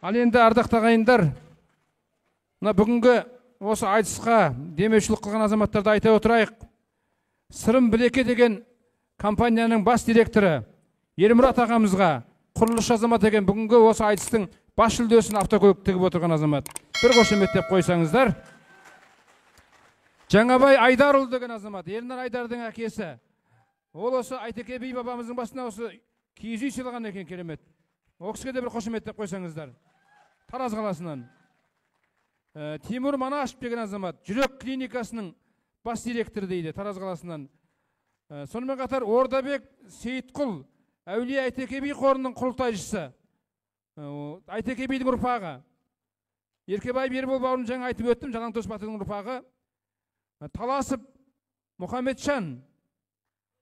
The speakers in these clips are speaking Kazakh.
Ал енді ардақты ағайындар, мына бүгінгі осы айтысқа демеушілік қылған азаматтарды айта отырайық. Сырым Білеке деген компанияның бас директоры Ермұрат ағамызға құрылысшы азамат екен, бүгінгі осы айтыстың бас жүлдесін автокөлік тігіп отырған азамат. Бір қошеметтеп қойсаңыздар. Жаңабай Айдарұлы деген азамат, Ернар Айдардың әкесі. Ол осы Айтеке би бабамыздың басына осы киіз үй сыйлаған екен, керемет. Ол кісіге де бір қошеметтеп қойсаңыздар. Тараз қаласынан. Тимур Манашев деген азамат, жүрек клиникасының бас директоры дейді, Тараз қаласынан. Сонымен қатар Ордабек Сейітқұл, Әулие Айтеке би қорының құрылтайшысы. Айтеке бидің ұрпағы. Еркебай Бербол бауырым жаңа айтып өттім, Жалаңтөс батырдың ұрпағы. Таласып Мұхаммеджан.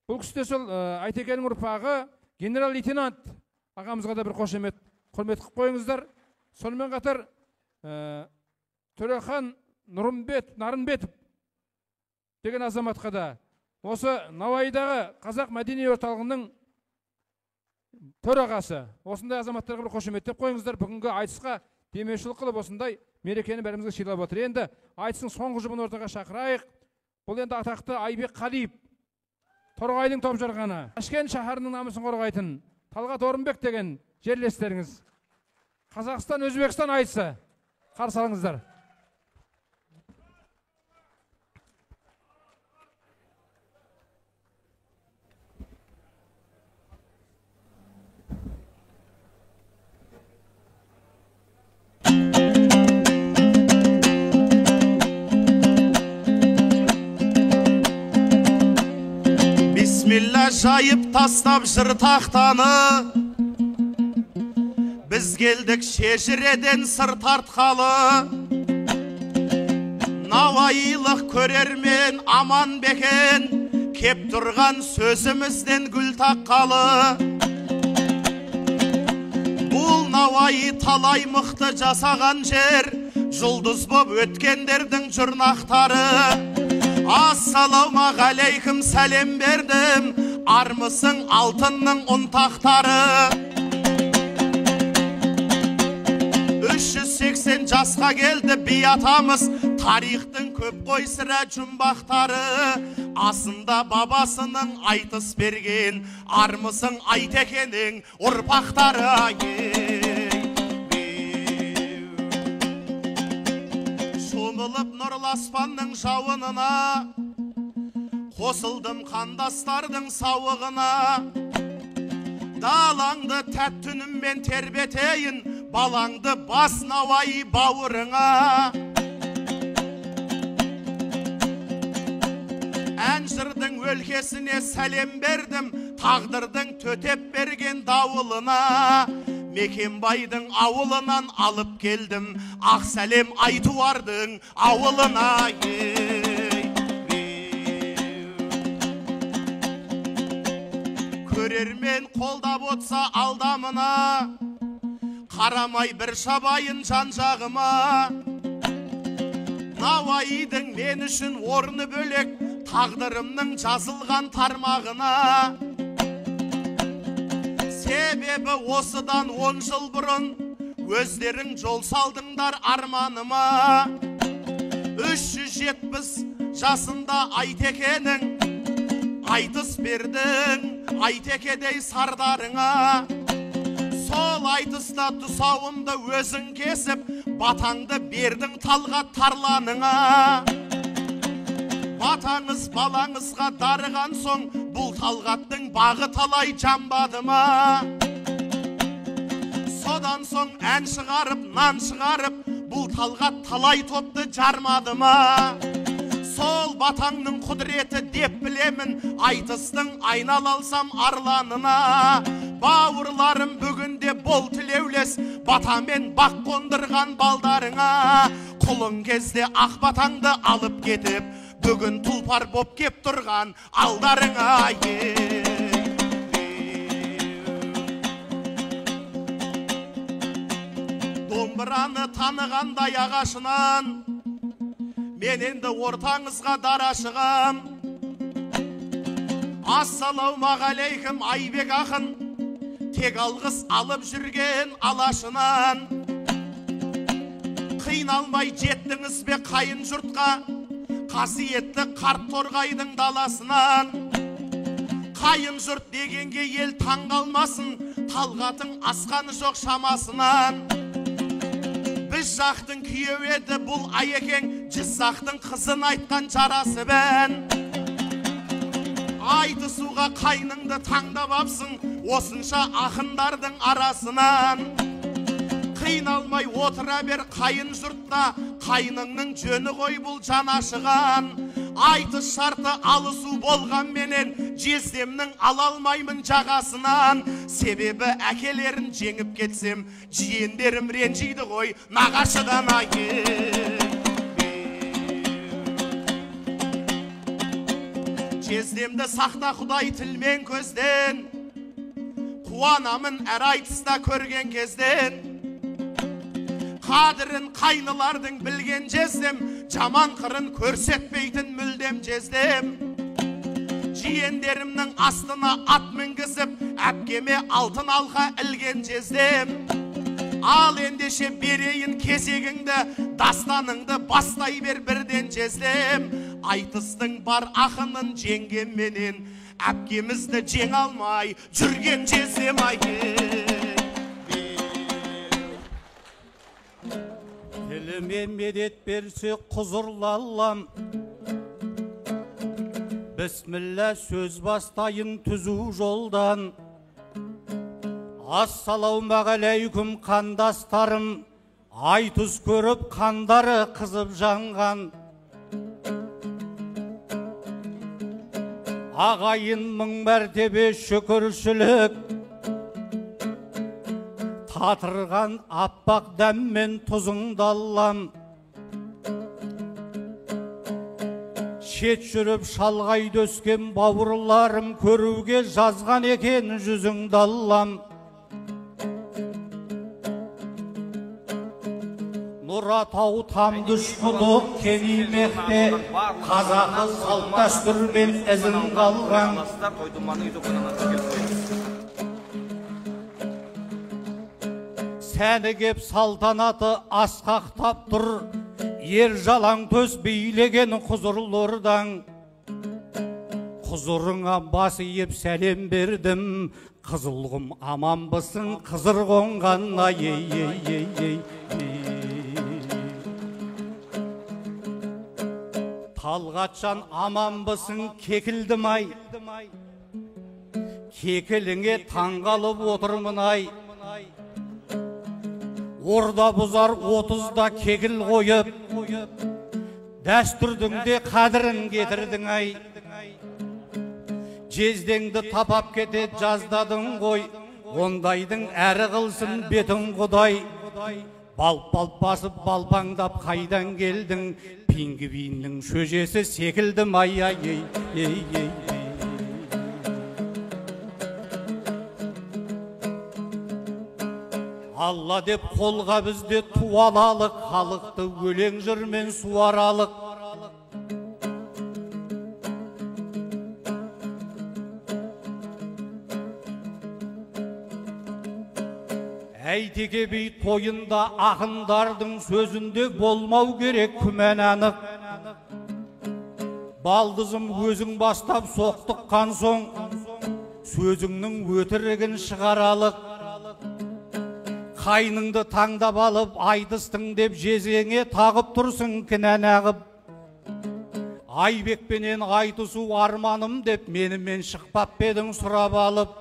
Бұл кісі де сол Айтекенің ұрпағы, генерал-лейтенант ағамызға да бір қошемет, құрмет қылып қойыңыздар. Сонымен қатар Төрехан Нарынбетов деген азаматқа да осы Науайдағы қазақ мәдени орталығының төрағасы. Осындай азаматтарға бір қошеметтеп қойыңыздар. Бүгінгі айтысқа демеушілік қылып осындай мерекені бәрімізге сыйлап отыр. Енді айтыстың соңғы жұбын ортаға шақырайық. Бұл енді атақты Айбек Қалиев, Торғайдың топжарғаны, Ташкент шаһарының намысын қорғайтын Талғат Орынбек деген жерлестеріңіз. Қазақстан Өзбекстан айтысы. Қарсы алыңыздар. Бисмилла жайып тастап жыр тақтаны, біз келдік шежіреден сыр тартқалы. Науайылық көрермен аман бекен, кеп тұрған сөзімізден гүл таққалы. Бұл Науайы талай мықты жасаған жер, жұлдыз боп өткендердің жұрнақтары. Ассалаумағалейкум сәлем бердім, армысың алтынның ұнтақтары. 380 жасқа келді би атамыз, тарихтың көп қой сірә жұмбақтары. Асында бабасының айтыс берген, армысың Айтекенің ұрпақтары. Шомылып нұрлы аспанның жауынына, қосылдым қандастардың сауығына. Далаңды тәттүніммен тербетейін, балаңды бас Науайы бауырыңа. Әнжырдың өлкесіне сәлем бердім, тағдырдың төтеп берген дауылына. Мекенбайдың ауылынан алып келдім, ақ сәлем Айтуардың ауылына. Көрермен қолдап отса алдамына, қарамай бір шабайын жан жағыма. Науайдың мен үшін орны бөлек, тағдырымның жазылған тармағына. Себебі осыдан 10 жыл бұрын өздерің жол салдыңдар арманыма. 370 жасында Айтекенің айтыс бердің, Айтекедей сардарыңа. Сол айтыста тұсауымды өзің кесіп, батаңды бердің Талғат Тарланыңа. Батаңыз балаңызға дарыған соң, бұл Талғаттың бағы талай жамбады ма? Содан соң ән шығарып, нан шығарып, бұл Талғат талай топты жармады ма? Сол батаңның құдіреті деп білемін, айтыстың айнал алсам арланына. Бауырларым бүгінде бол тілеулес, батамен бақ қондырған балдарыңа. Құлың кезде ақ батаңды алып кетіп, бүгін тұлпар боп кеп тұрған алдарыңа. Домбыраны танығандай ағашынан, мен енді ортаңызға дара шығам. Ассалаумағалейкум Айбек ақын, тек алғыс алып жүрген алашынан. қиналмай жеттіңіз бе қайын жұртқа, қасиетті қарт торғайдың даласынан. Қайын жұрт дегенге ел таң қалмасын, Талғатың асқаны жоқ шамасынан. Біз жақтың күйеу еді бұл Айекең, Жызақтың қызын айтқан жарасы бән. Айтысуға қайныңды таңдап апсың, осынша ақындардың арасынан. Қиналмай отыра бер қайын жұртта, қайныңның жөні ғой бұл жанашыған. Айтыс шарты алысу болған менен, жездемнің ала алмаймын жағасынан. Себебі әкелерін жеңіп кетсем, жиендерім ренжиді ғой нағашыдан айы. Жездемді сақта Құдай тілмен көзден, қуанамын әр айтыста көрген кезден. Қадірін қайнылардың білген жездем, жаман қырын көрсетпейтін мүлдем жездем. Жиендерімнің астына ат мінгізіп, әпкеме алтын алқа ілген жездем. Ал ендеше берейін кезегіңді, дастаныңды бастай бер бірден жездем. Айтыстың бар ақынын жеңгенменен, әпкемізді жең алмай жүрген жездем айы. Тіліме медет берсе құзырлы Аллам, бісміллә сөз бастайын түзу жолдан. Ассалаумағалейкум қандастарым, айтыс көріп қандары қызып жанған. Ағайын мың мәртебе шүкіршілік, татырған аппақ дәммен тұзыңды Аллам. Шет жүріп шалғайды өскен бауырларым, көруге жазған екен жүзіңді Аллам. Нұратау там дүшқұдық кенеймекте, қазақы салт дәстүрмен ізін қалған. Сәні кеп салтанаты асқақтап тұр, ер жалаң төс билеген құзырлы ордаң. Құзырыңа бас иіп сәлем бердім, қызылғым аманбысың қызыр қонғанна, ей. Талғатжан аманбысың кекілдім ай, кекіліңе таңғалып отырмын ай. Орда бұзар 30-да кекіл қойып, дәстүрдің де қадірін кетірдің ай. Жездеңді тапап кетет жаздадың ғой, ондайдың әрі қылсын бетін Құдай. Балп-балп басып балпаңдап қайдан келдің, пингвиннің шөжесі секілдім ай. Алла деп қолға бізде туалалық, халықты өлең жырмен суаралық. Әйтеке би тойында ақындардың сөзінде болмау керек күмән анық. Балдызым өзің бастап соқтыққан соң, сөзіңнің өтірігін шығаралық. Қайныңды таңдап алып айтыстың деп жезеңе тағып тұрсың кінән ағып. Айбекпенен айтысу арманым деп менімен шықпап бедің сұрап алып.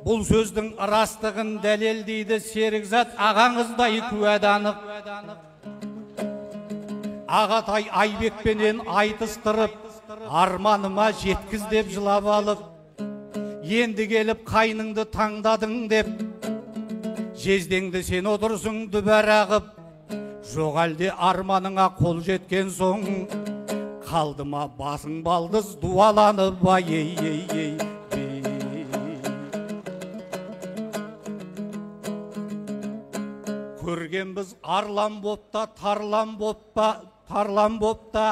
Бұл сөздің растығын дәлелдейді серікзат ағаңыздай куәданып. Ағатай Айбекпенен айтыстырып, арманыма жеткіз деп жылап алып. Енді келіп қайныңды таңдадың деп, жездеңді сен отырсың дүбәр ағып. Жоқ әлде арманыңа қол жеткен соң, қалдыма басың балдыз дуаланып ей. Көрген біз арлан бопта, тарлан бопта,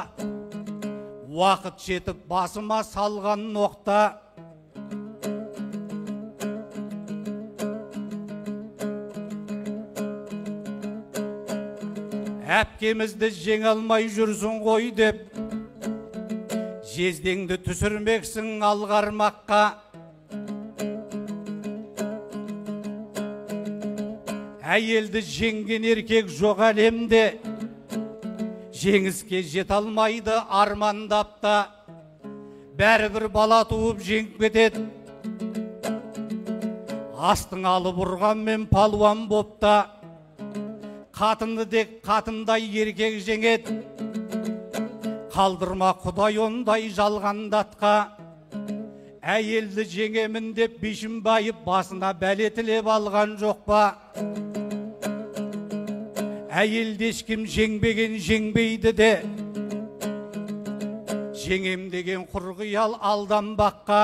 уақыт жетіп басыма салған ноқта. әпкемізді жеңе алмай жүрсің ғой деп жездеңді түсірмексің алғармаққа. Әйелді жеңген еркек жоқ әлемде, жеңіске жете алмайды армандап та, бәрібір бала туып жеңіп кетеді. Астың алып ұрғанмен палуан боп та, қатынды дек қатындай еркек жеңеді. Қалдырма Құдай ондай жалғандатқа, әйелді жеңемін деп Бишімбаев басына бәле тілеп алған жоқ па? Әйелді ешкім жеңбеген жеңбейді де, жеңем деген құрғиял алданбаққа.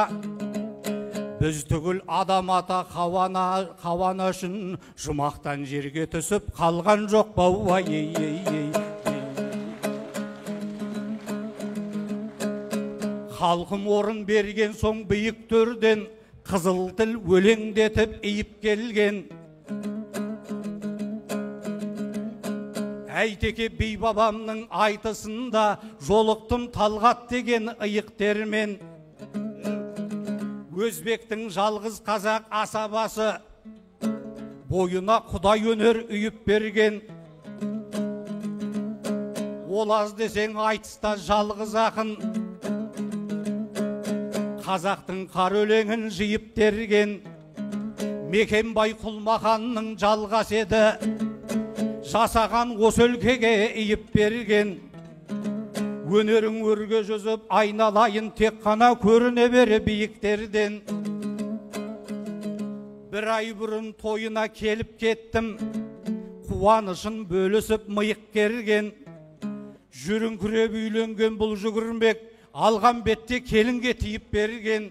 Біз түгіл адам ата қауана үшін жұмақтан жерге түсіп қалған жоқ па? Халқым орын берген соң биік төрден қызыл тіл өлеңдетіп иіп келген. Әйтеке би бабамның айтысында жолықтым Талғат деген иық термен. Өзбектің жалғыз қазақ асабасы бойына Құдай өнер үйіп берген. Ол аз десең айтыста жалғыз ақын қазақтың қар өлеңін жиып терген. Мекенбай Құлмаханның жалғас еді, жасаған осы өлкеге иіп берген. Өнерің өрге жүзіп айналайын, тек қана көріне бере биіктерден. Бір ай бұрын тойына келіп кеттім, қуанышын бөлісіп миық керген. Жүріңкіреп үйленген бұл жүгірмек, алған бетте келінге тиіп берген.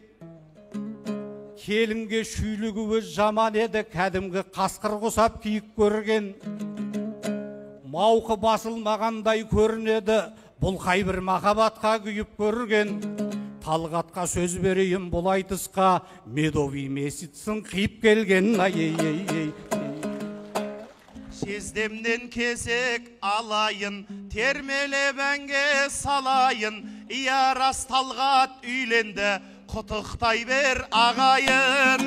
Келінге шүйлігі өз жаман еді, кәдімгі қасқыр құсап киік көрген. Мауқы басылмағандай көрінеді, бұл қайбір махаббатқа күйіп көрген. Талғатқа сөз берейін бұл айтысқа, медовый месяцін қиып келген. Жездемнен кесек алайын, термелеп әнге салайын. Иә рас Талғат үйленді, құттықтай бер ағайын.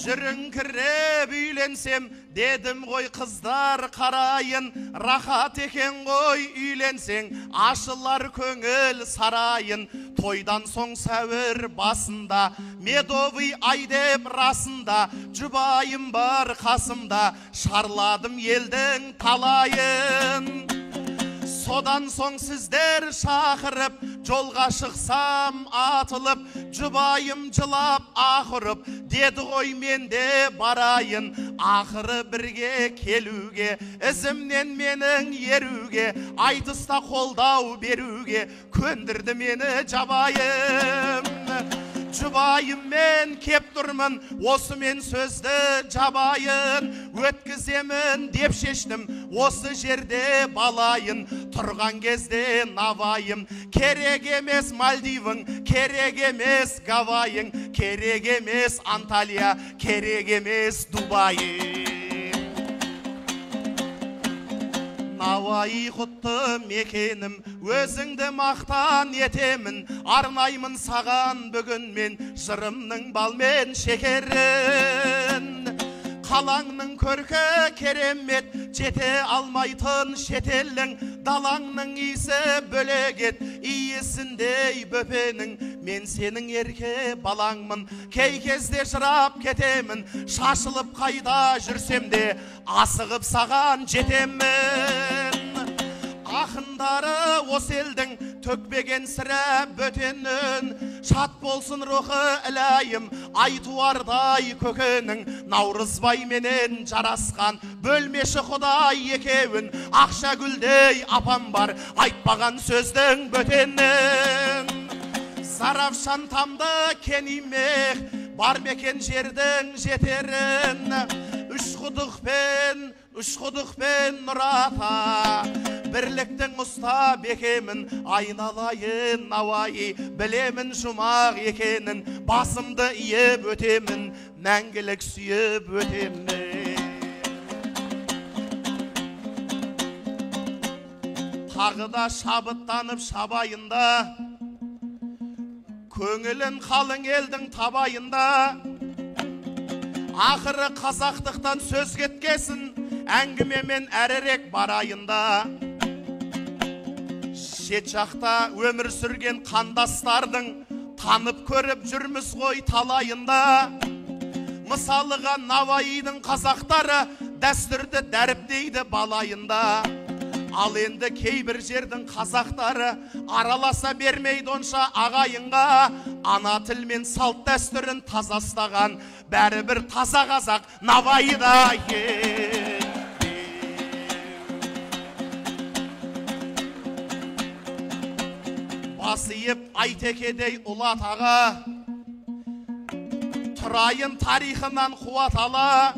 Жүріңкіреп үйленсем дедім ғой қыздар қарайын. Рахат екен ғой үйленсең, ашылар көңіл сарайын. Тойдан соң сәуір басында, медовый ай деп расында, жұбайым бар қасымда, шарладым елдің талайын. Содан соң сіздер шақырып, жолға шықсам атылып, жұбайым жылап ақырып, деді ғой мен де барайын. Ақыры бірге келуге, ізімнен менің еруге, айтыста қолдау беруге, көндірді мені жабайым. Жұбайым мен кеп тұрмын, осы мен сөзді жабайын. Өткіземін деп шештім, осы жерде балайын. Тұрған кезде навайым, керек емес Мальдивың, керек емес Гавайың, керек емес Анталия, керек емес Дубайың. Навай құтты мекенім, өзіңді мақтан етемін, арнаймын саған бүгін мен жырымның балмен шекерін. Қалаңның көркі керемет, жете алмайтын шетелің, далаңның исі бөлегет, иісіндей бөпенің. Мен сенің ерке балаңмын, кей кезде жырап кетемін, шашылып қайда жүрсем де асығып саған жетемін. Ақындары осы елдің төкпеген сірә бөтенін, шат болсын рухы ілайым, айтуардай көкенің. Наурызбай менен жарасқан бөлмеші Құдай екеуін, ақша гүлдей апам бар, айтпаған сөздің бөтенін. Сарапшан тамды кенеймек, бар мекен жердің жетерін. Үш құдықпен нұрата, бірліктің ұста бекемін, айналайын Науаи, білемін жұмақ екенін. Басымды иіп өтемін, мәңгілік сүйіп өтемін. тағы да шабыттанып шабайында, көңілін қалың елдің табайында. Ақыры қазақтықтан сөз кеткесін, әңгімемен әрірек барайында. Шет жақта өмір сүрген қандастардың танып көріп жүрміз ғой талайында. Мысалыға Науаидың қазақтары дәстүрді дәріптейді балайында. Ал енді кейбір жердің қазақтары араласа бермейді онша ағайынға. Ана тіл мен салт дәстүрін таза ұстаған бәрібір таза қазақ Науаида. Басиып Айтекедей ұлат аға, тұрайын тарихынан қуат ала.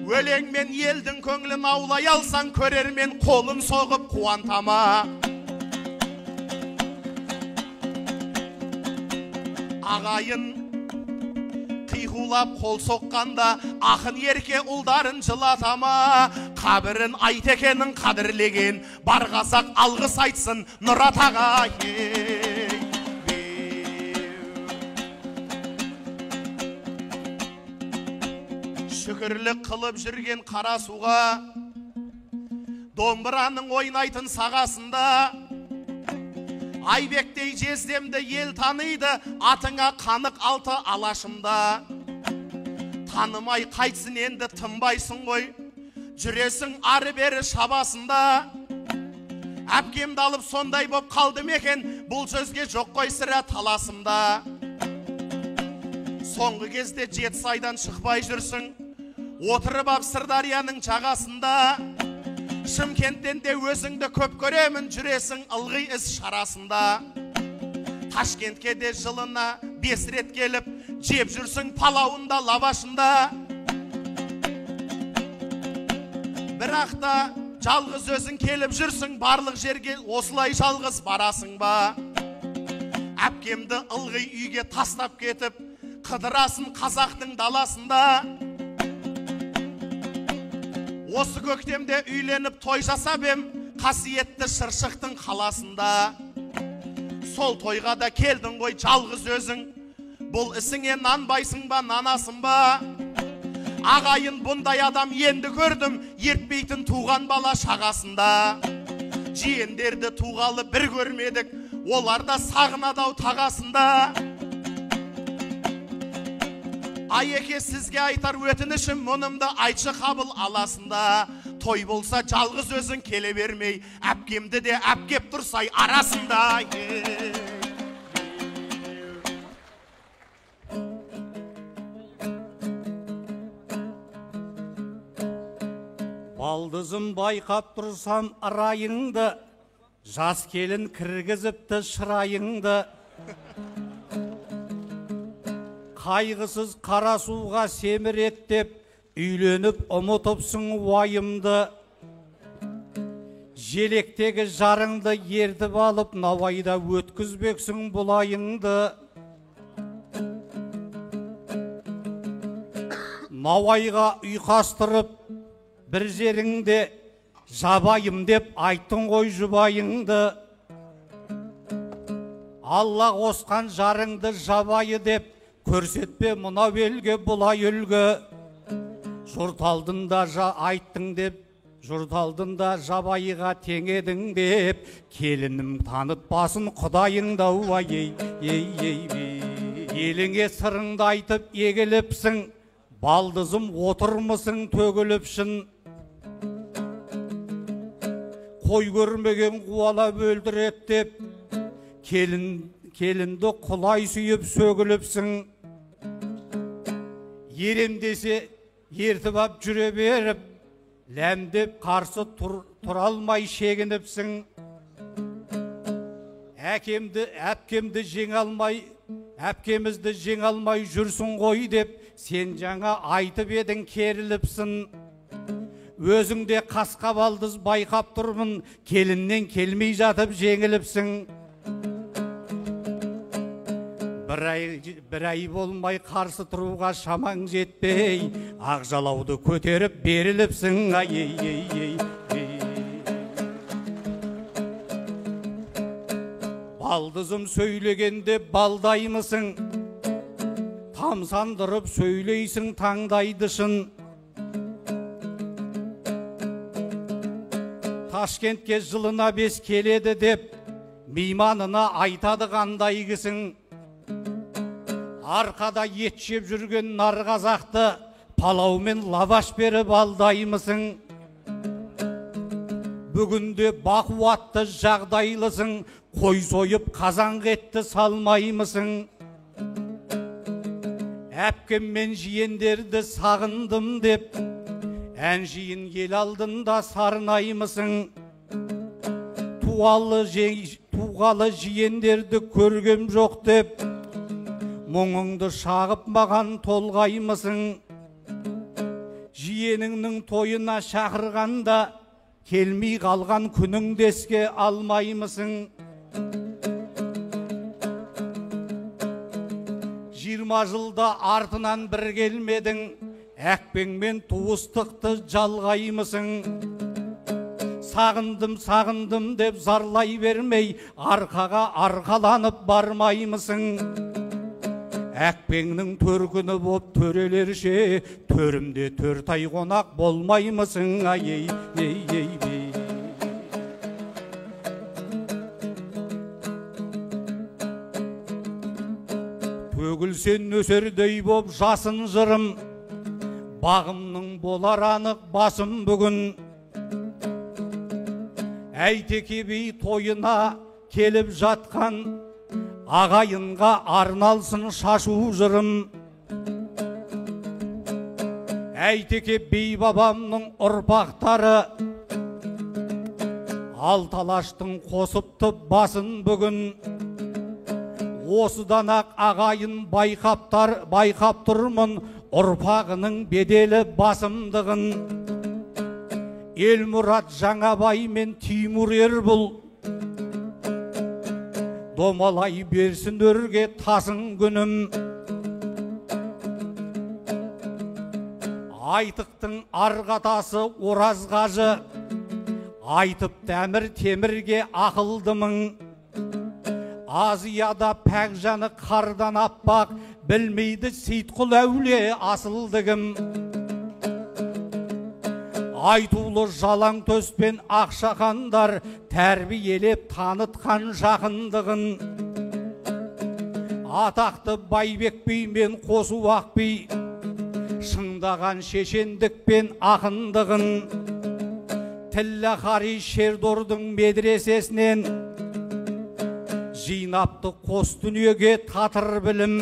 Өлеңмен елдің көңілін аулай алсаң, көрермен қолын соғып қуантама. Ағайын қиғулап қол соққанда, ақын ерке ұлдарын жылатама. Қабірін Айтекенің қадірлеген бар қазақ алғыс айтсын Нұрат аға. Шүкірлік қылып жүрген қара суға, домбыраның ойнайтын сағасында. Айбектей жездемді ел таныйды, атыңа қанық алты алашымда. Танымай қайтсын енді тынбайсың ғой, жүресің ары бері шабасында. Әпкемді алып сондай боп қалды мекен, бұл сөзге жоқ қой сірә таласымда. Соңғы кезде Жетісайдан шықпай жүрсің, отырып ап Сырдарияның жағасында. Шымкенттен де өзіңді көп көремін, жүресің ылғи іс шарасында. Ташкентке де жылына 5 рет келіп, жеп жүрсің палауында лавашында. Бірақ та жалғыз өзің келіп жүрсің, барлық жерге осылай жалғыз барасың ба? Әпкемді ылғи үйге тастап кетіп, қыдырасын қазақтың даласында. Осы көктемде үйленіп той жасап ем, қасиетті Шыршықтың қаласында. Сол тойға да келдің ғой жалғыз өзің, бұл ісіңе нанбайсың ба, нанасың ба? Ағайын бұндай адам енді көрдім, ертпейтін туған бала шағасында. Жиендерді туғалы бір көрмедік, олар да сағынады ау тағасында. Айеке, сізге айтар өтінішім, мұнымды айтшы қабыл аласында. Той болса жалғыз өзің келе бермей, әпкемді де әпкеп тұрсай арасында. Балдызым байқап тұрсам ырайыңды, жас келін кіргізіпті шырайыңды. Қайғысыз қара суға семіреттеп, үйленіп ұмытыпсың уайымды. Желектегі жарыңды ертіп алып, Науаида өткізбексің бұлайыңды. Науайға ұйқастырып, бір жеріңде жабайым деп айттың ғой жұбайыңды. Алла қосқан жарыңды жабайы деп көрсетпе мынау елге бұлай үлгі. Жұрт алдында айттың деп, жұрт алдында жабайыға теңедің деп, келінім танытпасын құдайыңда уай. Еліңе сырыңды айтып егіліпсің, балдызым отырмысың төгіліпшін. Қой көрмеген қуалап өлдірет деп, келінді құлай сүйіп сөгіліпсің. Ерем десе ертіп ап жүре беріп, ләмдеп қарсы тұра алмай шегініпсің. Әпкемді жеңе алмай, әпкемізді жеңе алмай жүрсің ғой деп, сен жаңа айтып едің керіліпсің. Өзіңде қасқа балдыз байқап тұрмын, келіннен келмей жатып жеңіліпсің. Бір ай болмай қарсы тұруға шамаң жетпей, ақ жалауды көтеріп беріліпсің. Балдызым сөйлегенде балдаймысың, тамсандырып сөйлейсің таңдайдышын. Ташкентке жылына 5 келеді деп, мейманына айтады қандай кісің. Арқада ет жеп жүрген нар қазақты палау мен лаваш беріп алдаймысың. Бүгінде бақуатты жағдайлысың, қой сойып қазан етті салмаймысың. Әпкем мен жиендерді сағындым деп, ән жиын ел алдында сарнаймысың. Туғалы жиендерді көргем жоқ деп, мұңыңды шағып маған толғаймысың. Жиеніңнің тойына шақырғанда, келмей қалған күніңді еске алмаймысың. 20 жылда артынан бір келмедің, әкпеңмен туыстықты жалғаймысың. Сағындым деп зарлай бермей, арқаға арқаланып бармаймысың. Әкпеңнің төркіні боп төрелерше, төрімде 4 ай қонақ болмаймысың. Ай, төгілсен өсердей боп жасын жырым, бағымның болар анық басым бүгін. Әйтеке би тойына келіп жатқан, ағайынға арналсын шашу жырым. Әйтеке би бабамның ұрпақтары, алталаштың қосыпты басын бүгін. Осыдан ақ ағайын байқап тұрмын, ұрпағының беделі басымдығын. Елмұрат Жаңабай мен Тимур Ербұл, домалай берсін өрге тасын күнім. Айтықтың арғатасы Оразғажы, айтып дәмір темірге ақылдымың. Азияда пәк жаны қардан аппақ, білмейді Сейтқұл әулие асылдығым. Айтулы жалаң төспен ақшақандар, тәрбиелеп танытқан жақындығын. Атақты Байбек би мен Қосуақ би, шыңдаған шешендік пен ақындығын. Тіллі Қари Шердордың медресесінен, жинапты қос дүниеге татыр білім.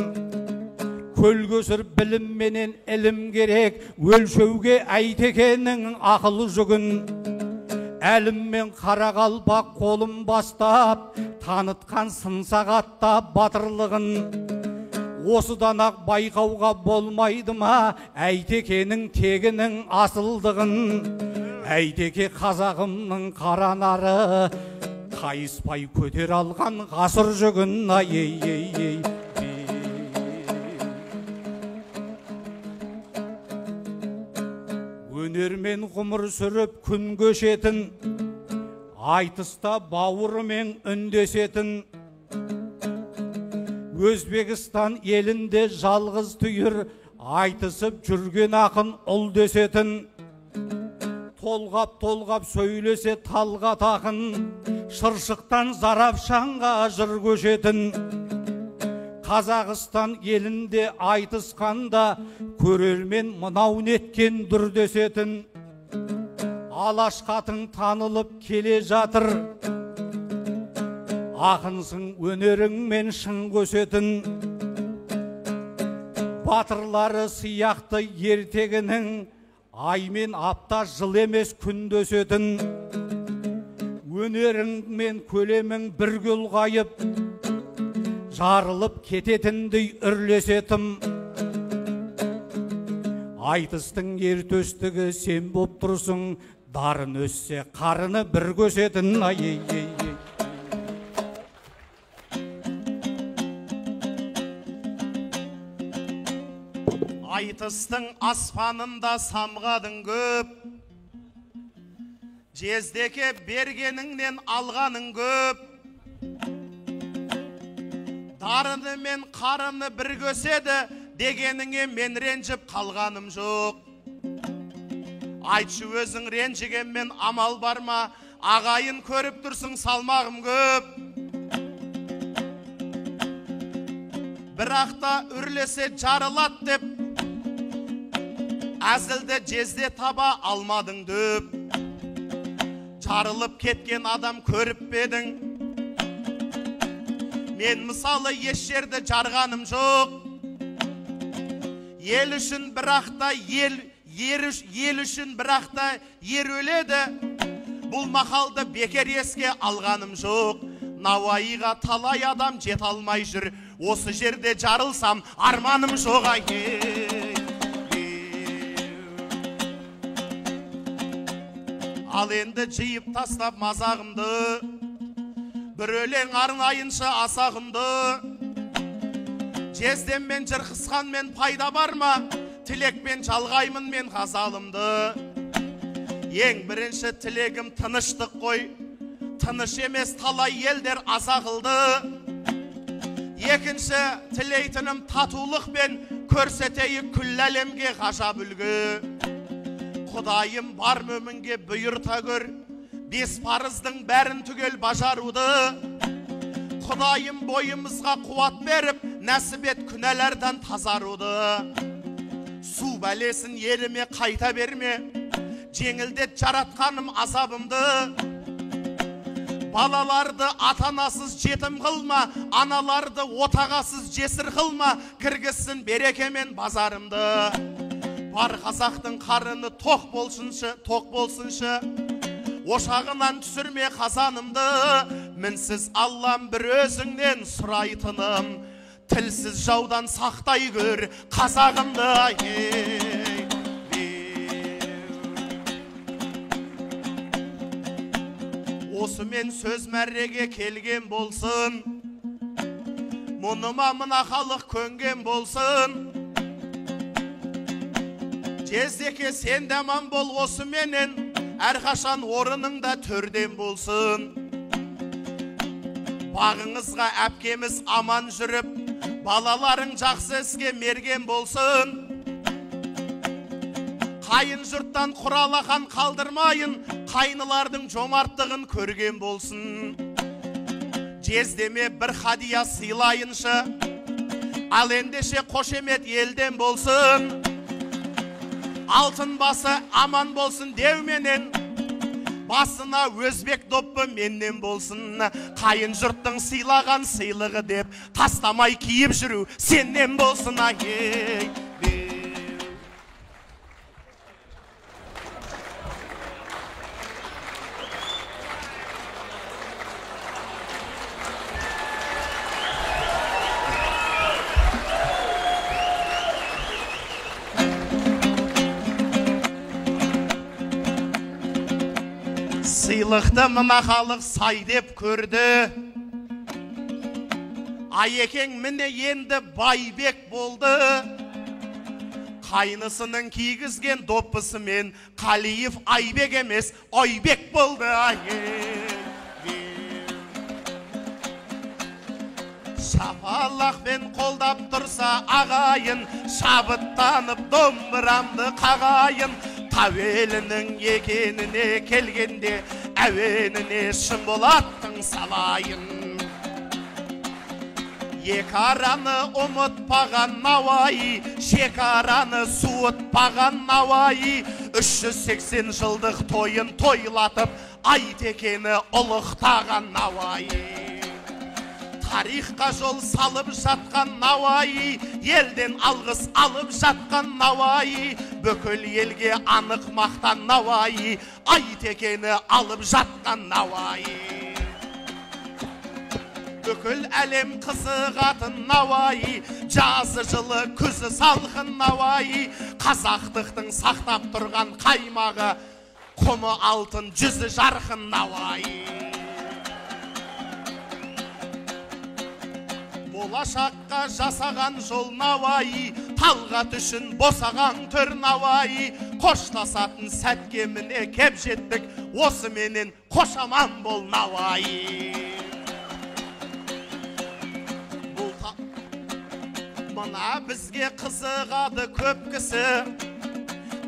Көлгөсір білім менен ілім керек, өлшеуге Әйтекенің ақылы жүгін. Әлім мен Қарақалпақ қолым бастап, танытқан сын сағатта батырлығын. Осыдан ақ байқауға болмайды ма Әйтекенің тегінің асылдығын. Әйтеке қазағымның қаранары, қайыспай көтер алған ғасыр жүгін. Ай, өнермен ғұмыр сүріп күн көшетін, айтыста бауырымен үндесетін. Өзбекстан елінде жалғыз түйір, айтысып жүрген ақын ұл десетін. Толғап сөйлесе талғат ақын, шыршықтан Зарапшанға жыр көшетін. Қазақстан елінде айтысқанда, көрермен мынау неткен дүр десетін. Алаш қатын танылып келе жатыр, ақынсың өнеріңмен шың көсетін. Батырлары сияқты ертегінің, аймен апта жыл емес күн өсетін. Өнеріңмен көлемің бірге ұлғайып, жарылып кететіндей үрлесетім. Айтыстың ертөстігі сен боп тұрсың, дарын өссе қарыны бір көсетін. Айтыстың аспанында самғадың көп, жездеке бергеніңнен алғаның көп. дарыны мен қарыны бір көседі дегеніңе мен ренжіп қалғаным жоқ. Айтшы өзің ренжігенмен амал бар ма? Ағайын көріп тұрсың салмағым көп. Бірақта үрлесе жарылат деп әзілді жезде таба алмадың дөп. Жарылып кеткен адам көріп бедің? Мен мысалы еш жерді жарғаным жоқ. Ел үшін бірақта ел үшін бірақта ер өледі. Бұл мақалды бекер еске алғаным жоқ. Науаиға талай адам жет алмай жүр. Осы жерде жарылсам арманым жоқ. Ал енді жиып тастап мазағымды, бір өлең арнайыншы асағымды. Жездеммен жырқысқанмен пайда бар ма? Тілекпен жалғаймын мен ғазалымды. Ең бірінші тілегім тыныштық қой. Тыныш емес талай елдер аза қылды. Екінші тілейтінім татулықпен көрсетейік күллі әлемге ғажап үлгі. Құдайым бар мөмінге бұйырта көр, бес парыздың бәрін түгел бажаруды. Құдайым бойымызға қуат беріп, нәсіп ет күнәлерден тазаруды. Су бәлесін еліме қайта берме, жеңілдет жаратқаным азабымды. Балаларды атанасыз жетім қылма, аналарды отағасыз жесір қылма, кіргізсін берекемен базарымды. Бар қазақтың қарыны тоқ болсыншы, ошағынан түсірме қазанымды. Мінсіз Аллам бір өзіңнен сұрайтыным, тілсіз жаудан сақтай көр қазағымды. Осы мен сөз мәрреге келген болсын, мұныма мына халық көнген болсын. Жездеке сен де аман бол осы менен, әрқашан орыныңда төрден болсын. Бағыңызға әпкеміз аман жүріп, балаларың жақсы іске мерген болсын. Қайын жұрттан құралақан қалдырмайын, қайнылардың жомарттығын көрген болсын. Жездеме бір хадия сыйлайыншы, ал ендеше қошемет елден болсын. Алтын басы аман болсын деуменен, басына өзбек доппы меннен болсын. Қайын жұрттың сыйлаған сыйлығы деп, тастамай киіп жүру сеннен болсын. Сыйлықты мына халық сай деп көрді. Айекең міне енді байбек болды. Қайнысының кигізген доппысымен Қалиев Айбек емес Ойбек болды. Шапалақпен қолдап тұрса ағайын, шабыттанып домбырамды қағайын. Тәуелінің екеніне келгенде, әуеніне шын болаттың салайын. Екараны ұмытпаған Науаи, шекараны суытпаған Науаи. 380 жылдық тойын тойлатып, Айтекені ұлықтаған Науаи. Тарихқа жол салып жатқан Науаи, елден алғыс алып жатқан Науаи. Бүкіл елге анық мақтан Науаи, Айтекені алып жатқан Науаи. Бүкіл әлем қызығатын Науаи, жазы жылы күзі салқын Науаи. Қазақтықтың сақтап тұрған қаймағы, құмы алтын жүзі жарқын Науаи. Болашаққа жасаған жол Науаи, талғат үшін босаған төр Науаи. Қоштасатын сәтке міне кеп жеттік, осы менен қошаман бол Науаи. Бұл Мына бізге қызығады көп кісі,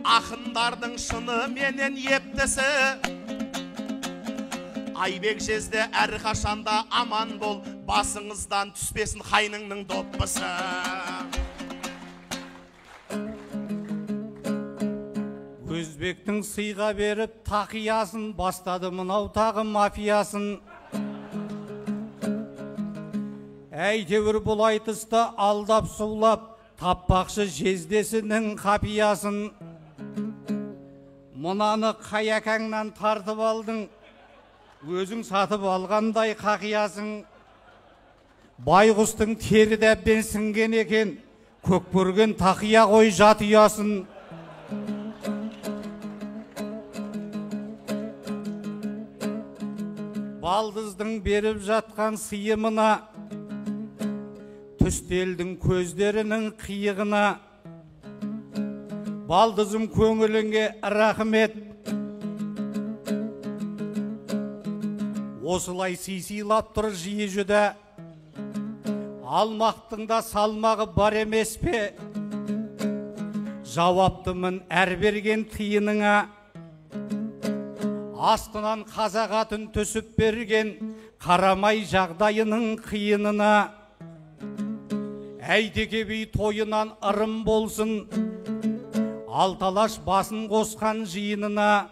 ақындардың шыны менен ептісі. Айбек жезде әрқашанда аман бол, басыңыздан түспесін қайныңның доппысы. Өзбектің сыйға беріп тақиясын, бастады мынау тағы мафиясын. Әйтеуір бұл айтыста алдап сулап, таппақшы жездесінің қапиясын. Мынаны қаякаңнан тартып алдың, өзің сатып алғандай қақиясың. Байғұстың тері дәбден сіңген екен, көкбөрген тақия қой жат ұясын. Балдыздың беріп жатқан сыйымына, түстелдің көздерінің қиығына. Балдызым көңіліңе рахмет, осылай сыйлап тұр жиі жүдә. Алмақтың да салмағы бар емес пе? Жауаптымын әр берген тиыныңа. Астынан қазақ атын түсіп берген, қарамай жағдайының қиынына. Әйтеке би тойынан ырым болсын, алталаш басын қосқан жиынына.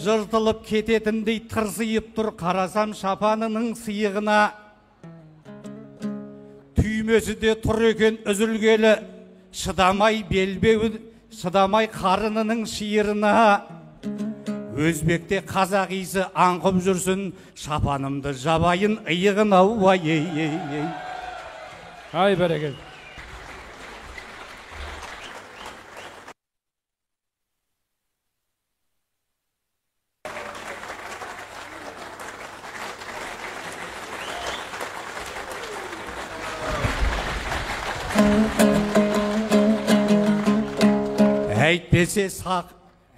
Жыртылып кететіндей тырсиып тұр, қарасам шапанының сыйығына. Түймесі де тұр екен үзілгелі, шыдамай белбеуі, шыдамай қарынының шиырына. Өзбекте қазақ исі аңқып жүрсін, шапанымды жабайын иығын ауа. Ай бәрекел.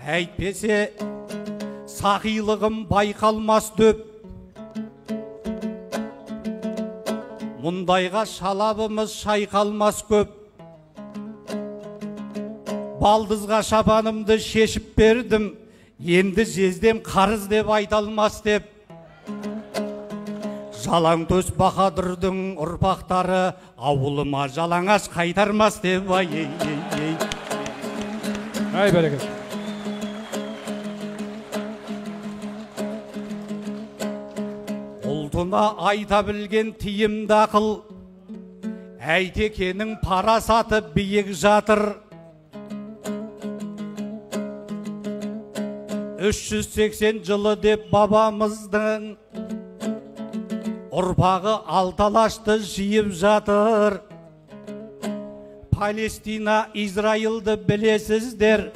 Әйтпесе сақилығым байқалмас дөп. Мұндайға шалабымыз шайқалмас көп. Балдызға шапанымды шешіп бердім, енді жездем қарыз деп айталмас деп. Жалаңтөс Бахадырдың ұрпақтары ауылыма жалаңаш қайтармас деп. Ай бәрекел. Ұлтына айта білген тиімді ақыл, Әйтекенің парасаты биік жатыр. 380 жылы деп бабамыздың ұрпағы алталашты жиып жатыр. Палестина, Израилді білесіздер,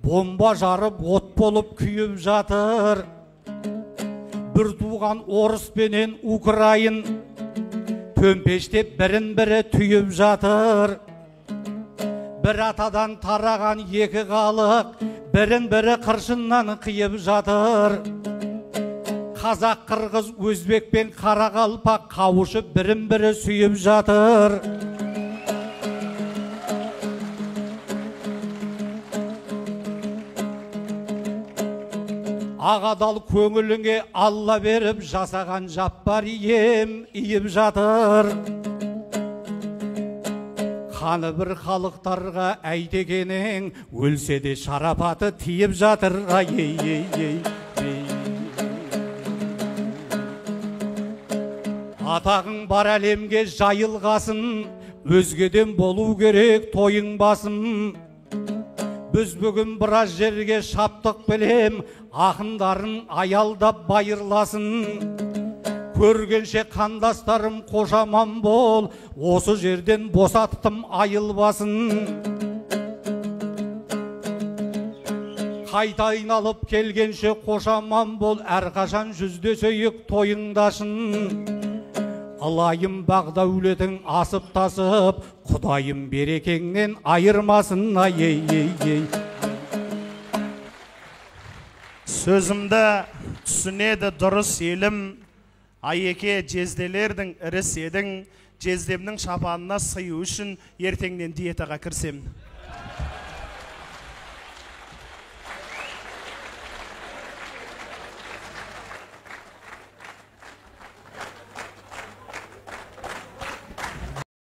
бомба жарып от болып күйіп жатыр. Бір туған орыс пенен Украин төмпештеп бірін-бірі түйіп жатыр. Бір атадан тараған екі халық бірін-бірі қыршыннан қиып жатыр. Қазақ, қырғыз, өзбек пен қарақалпақ қауышып бірін-бірі сүйіп жатыр. Ағадал көңіліңе Алла беріп жасаған жаппар ием иіп жатыр. Қаны бір халықтарға Әйтекенің өлсе де шарапаты тиіп жатыр. Атағың бар әлемге жайылғасын, өзгеден болу керек тойың басым. Біз бүгін біраз жерге шаптық білем, ақындарын аялдап байырласын. Көргенше қандастарым қошаман бол, осы жерден босаттым айылбасын. Қайта айналып келгенше қошаман бол, әрқашан жүздесейік тойыңдашын. Алайым бақ дәулетің асып тасып, Құдайым берекеңнен айырмасын. Сөзімді түсінеді дұрыс елім, Айеке жезделердің іріс едің, жездемнің шапанына сыю үшін ертеңнен диетаға кірсем.